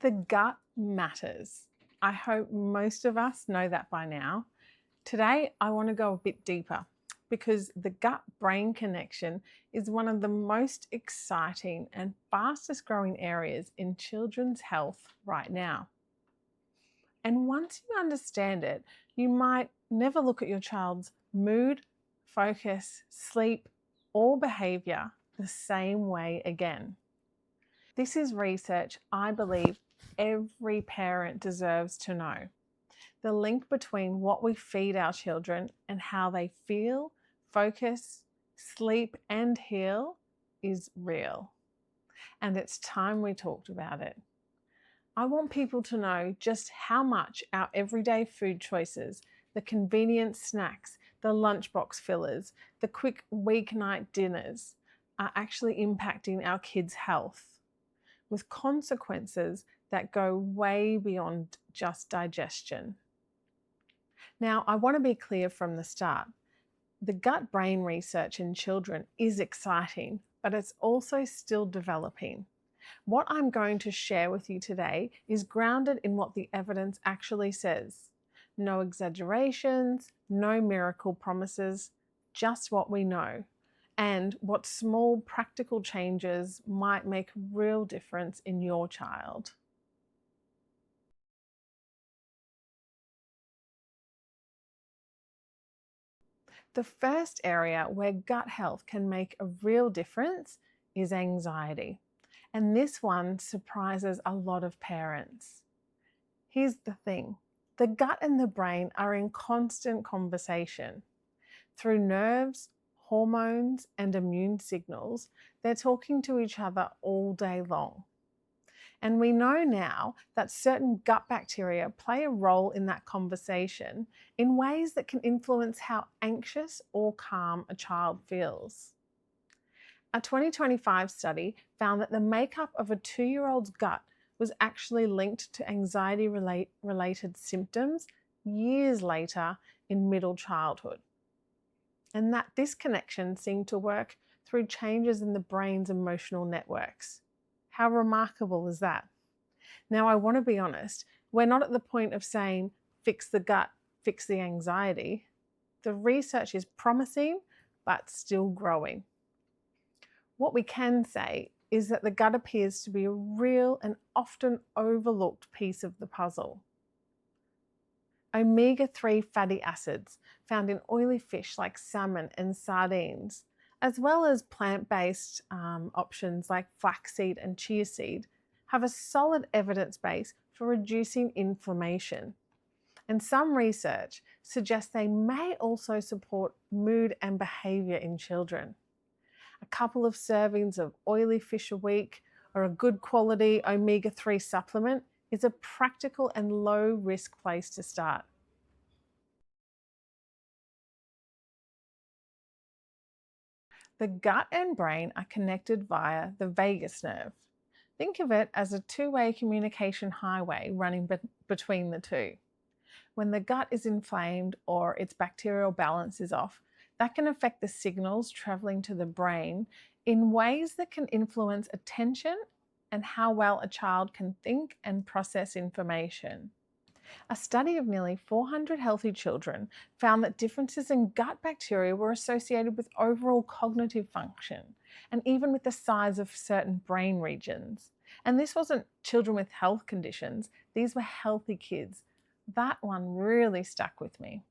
The gut matters. I hope most of us know that by now. Today, I want to go a bit deeper because the gut-brain connection is one of the most exciting and fastest growing areas in children's health right now. And once you understand it, you might never look at your child's mood, focus, sleep, or behavior the same way again. This is research I believe every parent deserves to know. The link between what we feed our children and how they feel, focus, sleep, and heal is real. And it's time we talked about it. I want people to know just how much our everyday food choices, the convenient snacks, the lunchbox fillers, the quick weeknight dinners, are actually impacting our kids' health, with consequences that go way beyond just digestion. Now, I want to be clear from the start. The gut-brain research in children is exciting, but it's also still developing. What I'm going to share with you today is grounded in what the evidence actually says. No exaggerations, no miracle promises, just what we know, and what small practical changes might make a real difference in your child. The first area where gut health can make a real difference is anxiety. And this one surprises a lot of parents. Here's the thing. The gut and the brain are in constant conversation. Through nerves, hormones, and immune signals, they're talking to each other all day long. And we know now that certain gut bacteria play a role in that conversation in ways that can influence how anxious or calm a child feels. A 2025 study found that the makeup of a 2-year-old's gut was actually linked to anxiety-related symptoms years later in middle childhood. And that this connection seemed to work through changes in the brain's emotional networks. How remarkable is that? Now, I want to be honest, we're not at the point of saying, fix the gut, fix the anxiety. The research is promising, but still growing. What we can say is that the gut appears to be a real and often overlooked piece of the puzzle. Omega-3 fatty acids found in oily fish like salmon and sardines, as well as plant-based options like flaxseed and chia seed, have a solid evidence base for reducing inflammation. And some research suggests they may also support mood and behavior in children. A couple of servings of oily fish a week or a good quality omega-3 supplement is a practical and low-risk place to start. The gut and brain are connected via the vagus nerve. Think of it as a two-way communication highway running between the two. When the gut is inflamed or its bacterial balance is off, that can affect the signals traveling to the brain in ways that can influence attention and how well a child can think and process information. A study of nearly 400 healthy children found that differences in gut bacteria were associated with overall cognitive function and even with the size of certain brain regions. And this wasn't children with health conditions, these were healthy kids. That one really stuck with me.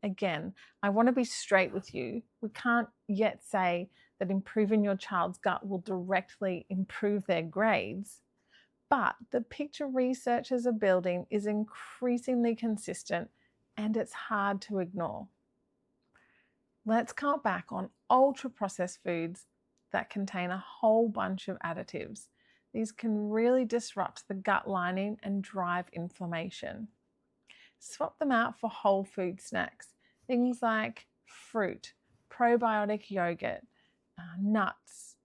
Again, I want to be straight with you. We can't yet say that improving your child's gut will directly improve their grades, but the picture researchers are building is increasingly consistent and it's hard to ignore. Let's cut back on ultra-processed foods that contain a whole bunch of additives. These can really disrupt the gut lining and drive inflammation. Swap them out for whole food snacks, things like fruit, probiotic yogurt, nuts.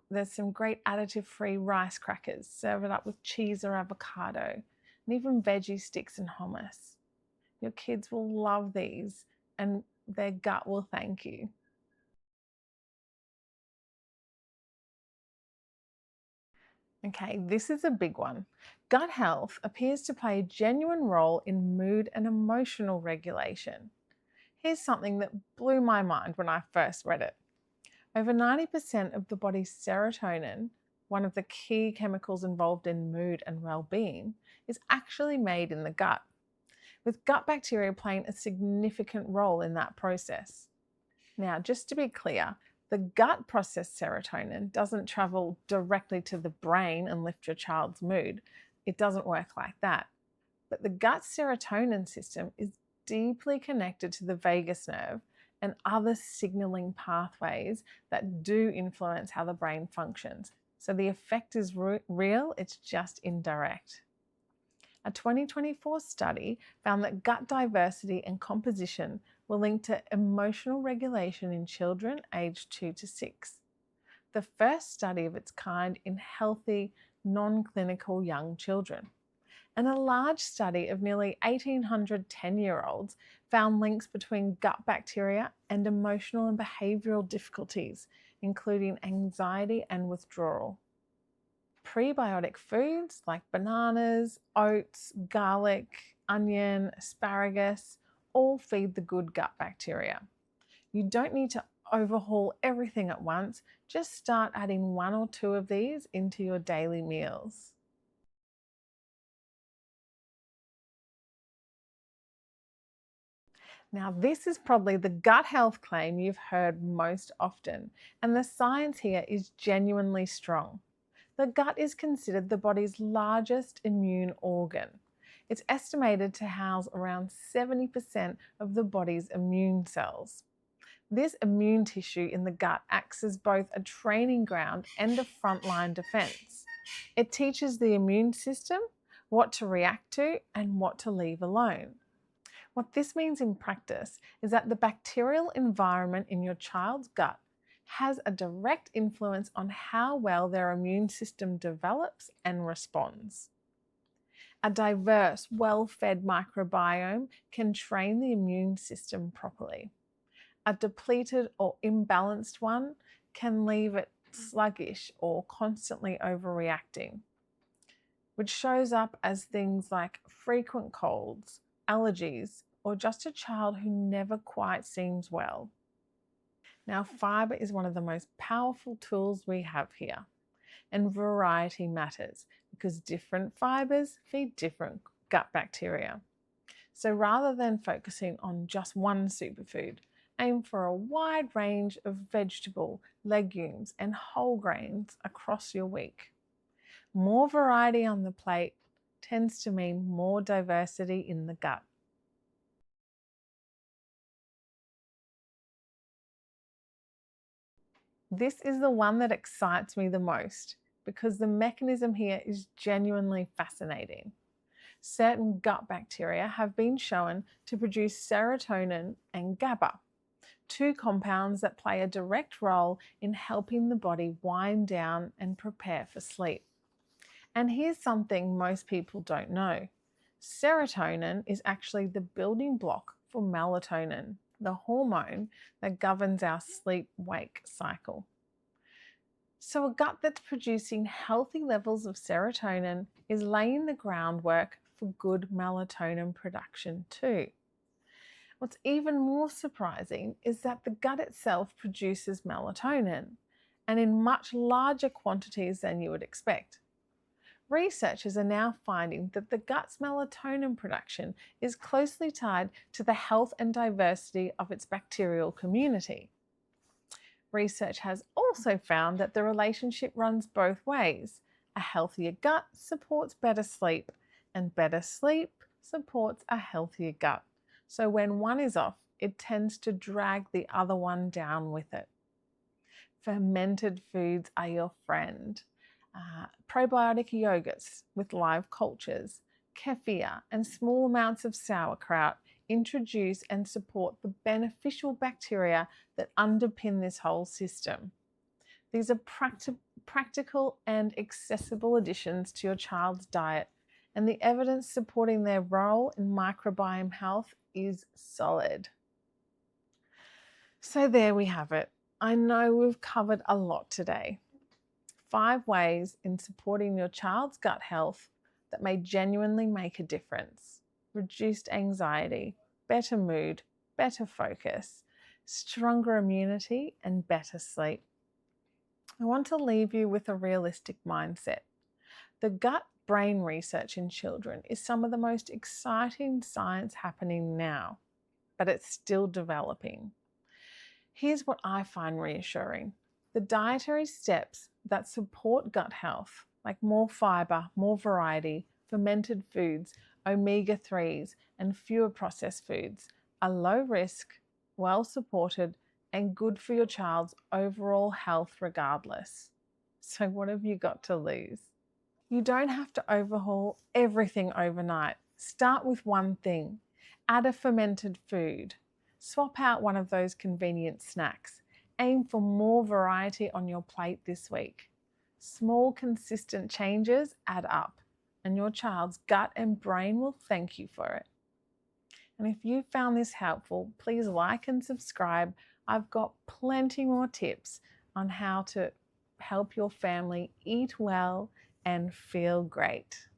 There's some great additive-free rice crackers. Serve it up with cheese or avocado, and even veggie sticks and hummus. Your kids will love these, and their gut will thank you. Okay, this is a big one. Gut health appears to play a genuine role in mood and emotional regulation. Here's something that blew my mind when I first read it. Over 90% of the body's serotonin, one of the key chemicals involved in mood and well being, is actually made in the gut, with gut bacteria playing a significant role in that process. Now, just to be clear, the gut processed serotonin doesn't travel directly to the brain and lift your child's mood. It doesn't work like that. But the gut serotonin system is deeply connected to the vagus nerve and other signaling pathways that do influence how the brain functions. So the effect is real, it's just indirect. A 2024 study found that gut diversity and composition were linked to emotional regulation in children aged 2 to 6. The first study of its kind in healthy, non clinical young children. And a large study of nearly 1,800 10-year-olds found links between gut bacteria and emotional and behavioural difficulties, including anxiety and withdrawal. Prebiotic foods like bananas, oats, garlic, onion, asparagus all feed the good gut bacteria. You don't need to overhaul everything at once, just start adding one or two of these into your daily meals. Now, this is probably the gut health claim you've heard most often, and the science here is genuinely strong. The gut is considered the body's largest immune organ. It's estimated to house around 70% of the body's immune cells. This immune tissue in the gut acts as both a training ground and a frontline defense. It teaches the immune system what to react to and what to leave alone. What this means in practice is that the bacterial environment in your child's gut has a direct influence on how well their immune system develops and responds. A diverse, well-fed microbiome can train the immune system properly. A depleted or imbalanced one can leave it sluggish or constantly overreacting, which shows up as things like frequent colds, allergies, or just a child who never quite seems well. Now, fibre is one of the most powerful tools we have here, and variety matters because different fibres feed different gut bacteria. So rather than focusing on just one superfood, aim for a wide range of vegetable, legumes, and whole grains across your week. More variety on the plate tends to mean more diversity in the gut. This is the one that excites me the most because the mechanism here is genuinely fascinating. Certain gut bacteria have been shown to produce serotonin and GABA, two compounds that play a direct role in helping the body wind down and prepare for sleep. And here's something most people don't know. Serotonin is actually the building block for melatonin, the hormone that governs our sleep-wake cycle. So a gut that's producing healthy levels of serotonin is laying the groundwork for good melatonin production too. What's even more surprising is that the gut itself produces melatonin, and in much larger quantities than you would expect. Researchers are now finding that the gut's melatonin production is closely tied to the health and diversity of its bacterial community. Research has also found that the relationship runs both ways. A healthier gut supports better sleep, and better sleep supports a healthier gut. So when one is off, it tends to drag the other one down with it. Fermented foods are your friend. Probiotic yogurts with live cultures, kefir, and small amounts of sauerkraut introduce and support the beneficial bacteria that underpin this whole system. These are practical and accessible additions to your child's diet, and the evidence supporting their role in microbiome health is solid. So there we have it. I know we've covered a lot today. 5 ways in supporting your child's gut health that may genuinely make a difference. Reduced anxiety, better mood, better focus, stronger immunity, and better sleep. I want to leave you with a realistic mindset. The gut brain research in children is some of the most exciting science happening now, but it's still developing. Here's what I find reassuring. The dietary steps that support gut health, like more fiber, more variety, fermented foods, omega-3s, and fewer processed foods, are low risk, well supported, and good for your child's overall health regardless. So, what have you got to lose? You don't have to overhaul everything overnight. Start with one thing. Add a fermented food. Swap out one of those convenient snacks. Aim for more variety on your plate this week. Small, consistent changes add up, and your child's gut and brain will thank you for it. And if you found this helpful, please like and subscribe. I've got plenty more tips on how to help your family eat well and feel great.